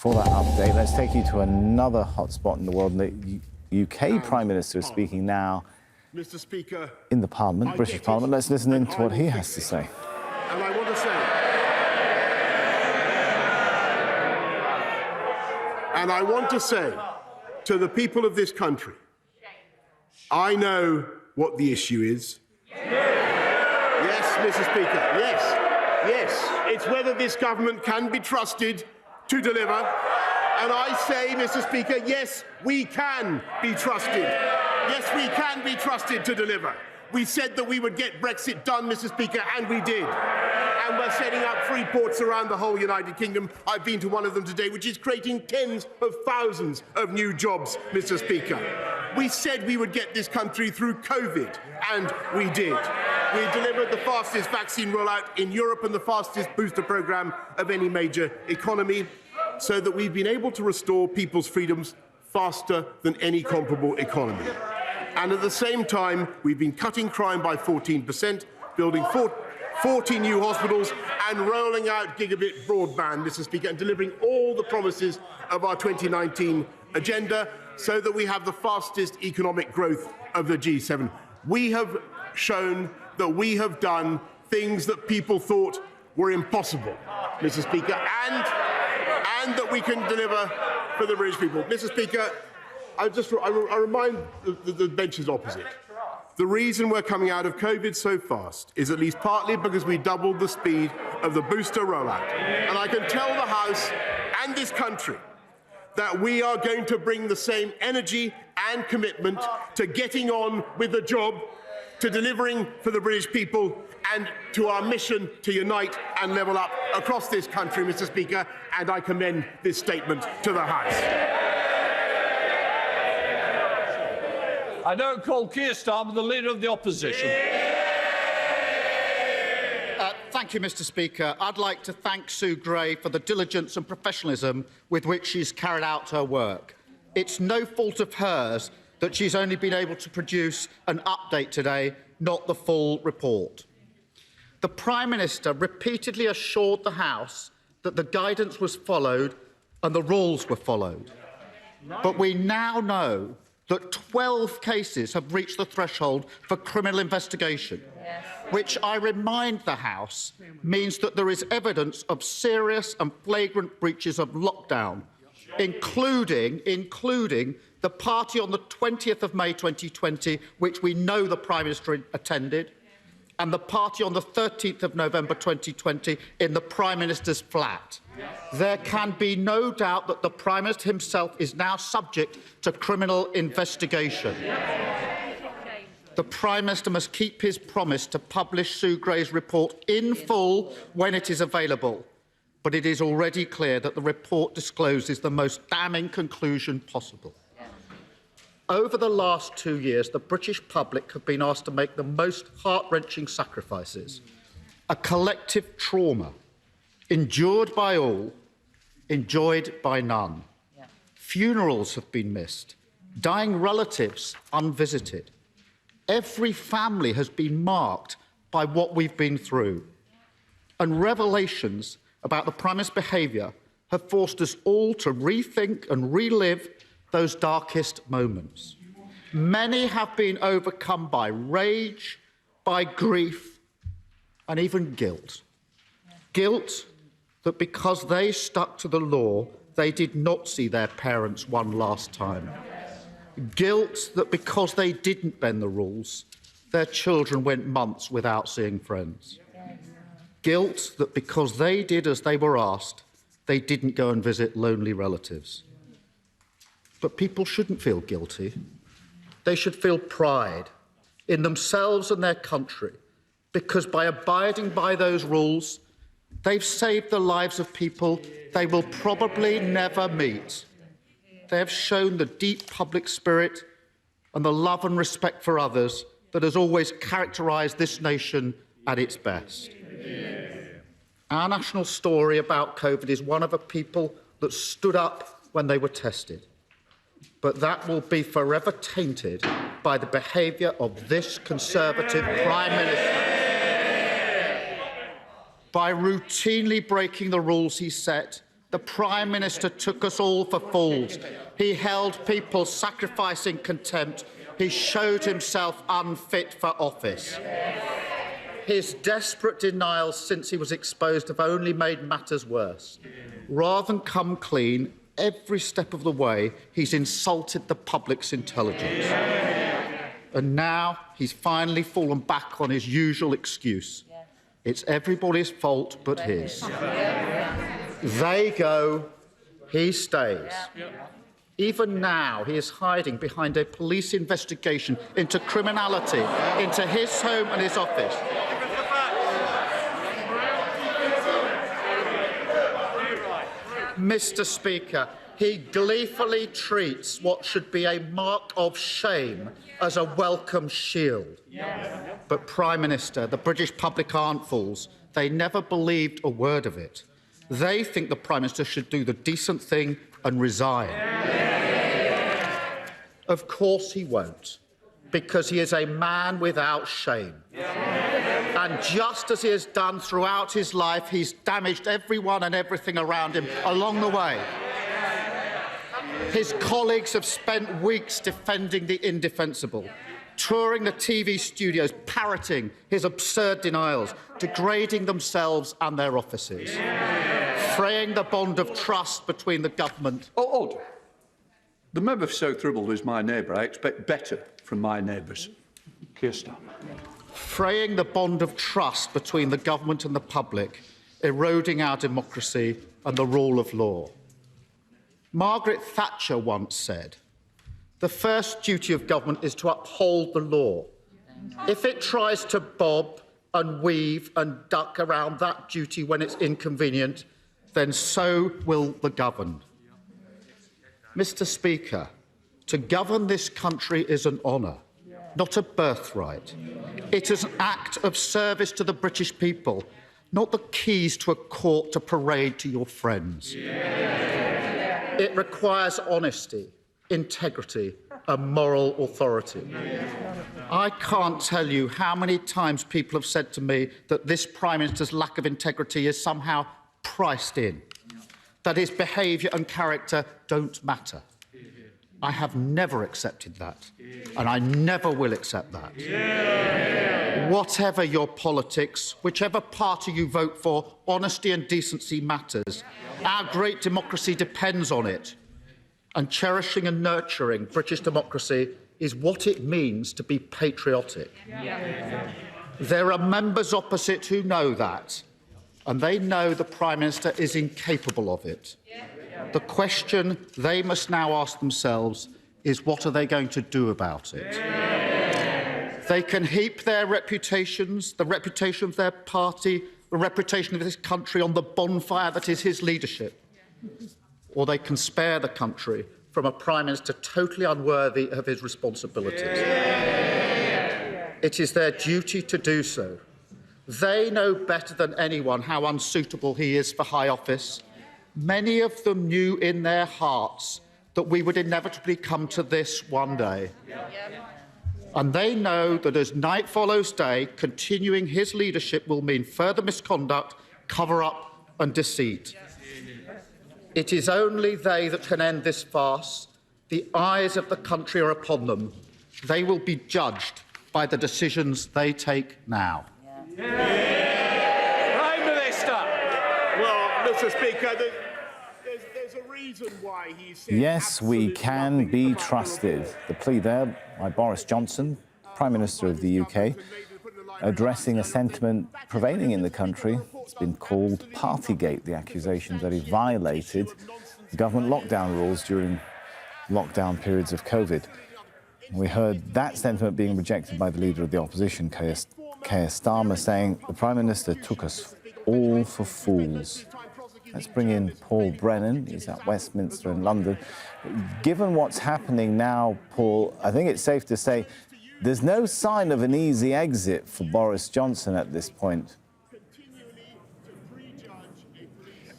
for that update. Let's take you to another hotspot in the world. The UK Prime Minister is speaking now Mr. Speaker, in the Parliament, British Parliament. Let's listen in to what he has to say. And I want to say, to the people of this country, I know what the issue is. Yes, Mr. Speaker, yes. It's whether this government can be trusted to deliver. And I say, Mr. Speaker, yes, we can be trusted. Yes, we can be trusted to deliver. We said that we would get Brexit done, Mr. Speaker, and we did. And we're setting up free ports around the whole United Kingdom. I've been to one of them today, which is creating tens of thousands of new jobs, Mr. Speaker. We said we would get this country through COVID, and we did. We delivered the fastest vaccine rollout in Europe and the fastest booster programme of any major economy, so that we've been able to restore people's freedoms faster than any comparable economy. And at the same time, we've been cutting crime by 14%, building 40 new hospitals and rolling out gigabit broadband, Mr. Speaker, and delivering all the promises of our 2019 agenda so that we have the fastest economic growth of the G7. We have shown that we have done things that people thought were impossible, Mr. Speaker, and that we can deliver for the British people. Mr. Speaker, I remind the benches opposite. The reason we're coming out of COVID so fast is at least partly because we doubled the speed of the booster rollout. And I can tell the House and this country that we are going to bring the same energy and commitment to getting on with the job, to delivering for the British people, and to our mission to unite and level up across this country, Mr. Speaker, and I commend this statement to the House. I now call Keir Starmer, the Leader of the Opposition. Thank you, Mr. Speaker. I'd like to thank Sue Gray for the diligence and professionalism with which she's carried out her work. It's no fault of hers that she's only been able to produce an update today, not the full report. The Prime Minister repeatedly assured the House that the guidance was followed and the rules were followed. But we now know that 12 cases have reached the threshold for criminal investigation, which I remind the House means that there is evidence of serious and flagrant breaches of lockdown, including the party on the 20th of May 2020, which we know the Prime Minister attended, and the party on the 13th of November 2020 in the Prime Minister's flat. There can be no doubt that the Prime Minister himself is now subject to criminal investigation. The Prime Minister must keep his promise to publish Sue Gray's report in full when it is available. But it is already clear that the report discloses the most damning conclusion possible. Over the last 2 years, the British public have been asked to make the most heart-wrenching sacrifices. A collective trauma, endured by all, enjoyed by none. Funerals have been missed, dying relatives unvisited. Every family has been marked by what we've been through. And revelations about the Prime Minister's behaviour have forced us all to rethink and relive those darkest moments. Many have been overcome by rage, by grief, and even guilt. Guilt that because they stuck to the law, they did not see their parents one last time. Guilt that because they didn't bend the rules, their children went months without seeing friends. Guilt that because they did as they were asked, they didn't go and visit lonely relatives. But people shouldn't feel guilty. They should feel pride in themselves and their country, because by abiding by those rules, they've saved the lives of people they will probably never meet. They have shown the deep public spirit and the love and respect for others that has always characterised this nation at its best. Our national story about COVID is one of a people that stood up when they were tested. But that will be forever tainted by the behaviour of this Conservative Prime Minister. By routinely breaking the rules he set The Prime Minister took us all for fools. He held people sacrificing contempt. He showed himself unfit for office. His desperate denials since he was exposed have only made matters worse. Rather than come clean, every step of the way, he's insulted the public's intelligence. And now he's finally fallen back on his usual excuse. It's everybody's fault but his. They go, he stays. Even now, he is hiding behind a police investigation into criminality, into his home and his office. Mr. Speaker, he gleefully treats what should be a mark of shame as a welcome shield. But, Prime Minister, the British public aren't fools. They never believed a word of it. They think the Prime Minister should do the decent thing and resign. Of course he won't, because he is a man without shame. And just as he has done throughout his life, he's damaged everyone and everything around him along the way. His colleagues have spent weeks defending the indefensible, touring the TV studios, parroting his absurd denials, degrading themselves and their offices, fraying the bond of trust between the government. Order. The member for South Ribble is my neighbour. I expect better from my neighbours. Keir Starmer. Fraying the bond of trust between the government and the public, eroding our democracy and the rule of law. Margaret Thatcher once said, "The first duty of government is to uphold the law. If it tries to bob and weave and duck around that duty when it's inconvenient, then so will the governed." Mr. Speaker, to govern this country is an honour, not a birthright. It is an act of service to the British people, not the keys to a court to parade to your friends. It requires honesty, integrity and moral authority. I can't tell you how many times people have said to me that this Prime Minister's lack of integrity is somehow priced in, that his behaviour and character don't matter. I have never accepted that, and I never will accept that. Whatever your politics, whichever party you vote for, honesty and decency matters. Our great democracy depends on it, and cherishing and nurturing British democracy is what it means to be patriotic. There are members opposite who know that, and they know the Prime Minister is incapable of it. The question they must now ask themselves is, what are they going to do about it? They can heap their reputations, the reputation of their party, the reputation of this country on the bonfire that is his leadership, or they can spare the country from a Prime Minister totally unworthy of his responsibilities. It is their duty to do so. They know better than anyone how unsuitable he is for high office. Many of them knew in their hearts that we would inevitably come to this one day. And they know that as night follows day, continuing his leadership will mean further misconduct, cover-up and deceit. It is only they that can end this farce. The eyes of the country are upon them. They will be judged by the decisions they take now. Prime Minister! Well, Mr. Speaker, there's a reason why he said Yes, we can be trusted. The plea there by Boris Johnson, Prime Minister of the UK, addressing a sentiment prevailing in the country. It's been called Partygate, the accusations that he violated government lockdown rules during lockdown periods of COVID. We heard that sentiment being rejected by the Leader of the Opposition, Keir Starmer, saying the Prime Minister took us all for fools. Let's bring in Paul Brennan. He's at Westminster in London. Given what's happening now, Paul, I think it's safe to say there's no sign of an easy exit for Boris Johnson at this point.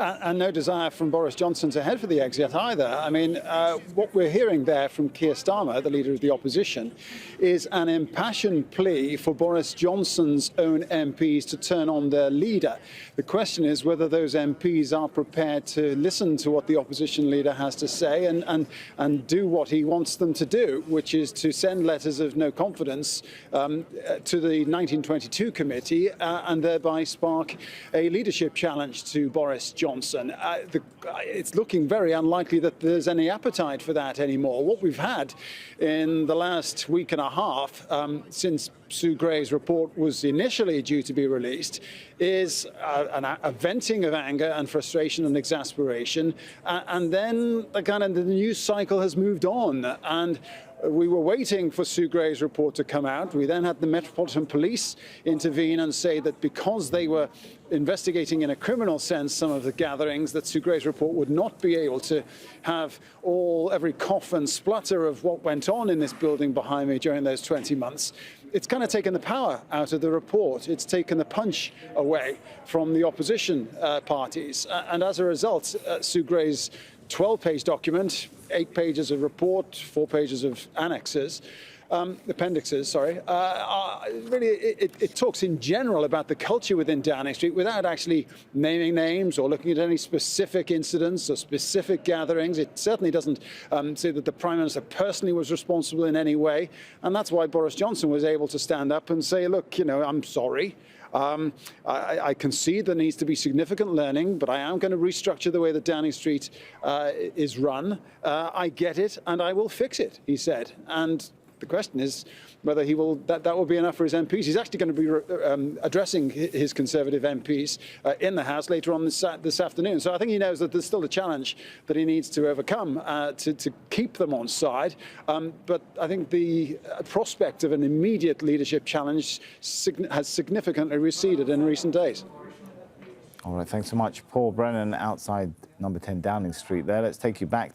And no desire from Boris Johnson to head for the exit either. I mean, what we're hearing there from Keir Starmer, the leader of the opposition, is an impassioned plea for Boris Johnson's own MPs to turn on their leader. The question is whether those MPs are prepared to listen to what the opposition leader has to say and do what he wants them to do, which is to send letters of no confidence to the 1922 committee and thereby spark a leadership challenge to Boris Johnson. It's looking very unlikely that there's any appetite for that anymore. What we've had in the last week and a half since Sue Gray's report was initially due to be released is a venting of anger and frustration and exasperation, and then the news cycle has moved on. And we were waiting for Sue Gray's report to come out. We then had the Metropolitan Police intervene and say that because they were investigating in a criminal sense some of the gatherings, that Sue Gray's report would not be able to have every cough and splutter of what went on in this building behind me during those 20 months. It's kind of taken the power out of the report. It's taken the punch away from the opposition parties. And as a result, Sue Gray's 12-page document, 8 pages of report, 4 pages of appendixes, really it talks in general about the culture within Downing Street without actually naming names or looking at any specific incidents or specific gatherings. It certainly doesn't say that the Prime Minister personally was responsible in any way. And that's why Boris Johnson was able to stand up and say, look, I'm sorry. I concede there needs to be significant learning, but I am going to restructure the way that Downing Street is run. I get it, and I will fix it, he said. And the question is whether that will be enough for his MPs. He's actually going to be addressing his Conservative MPs in the House later on this afternoon. So I think he knows that there's still a challenge that he needs to overcome to keep them on side. But I think the prospect of an immediate leadership challenge has significantly receded in recent days. All right, thanks so much. Paul Brennan outside number 10 Downing Street there. Let's take you back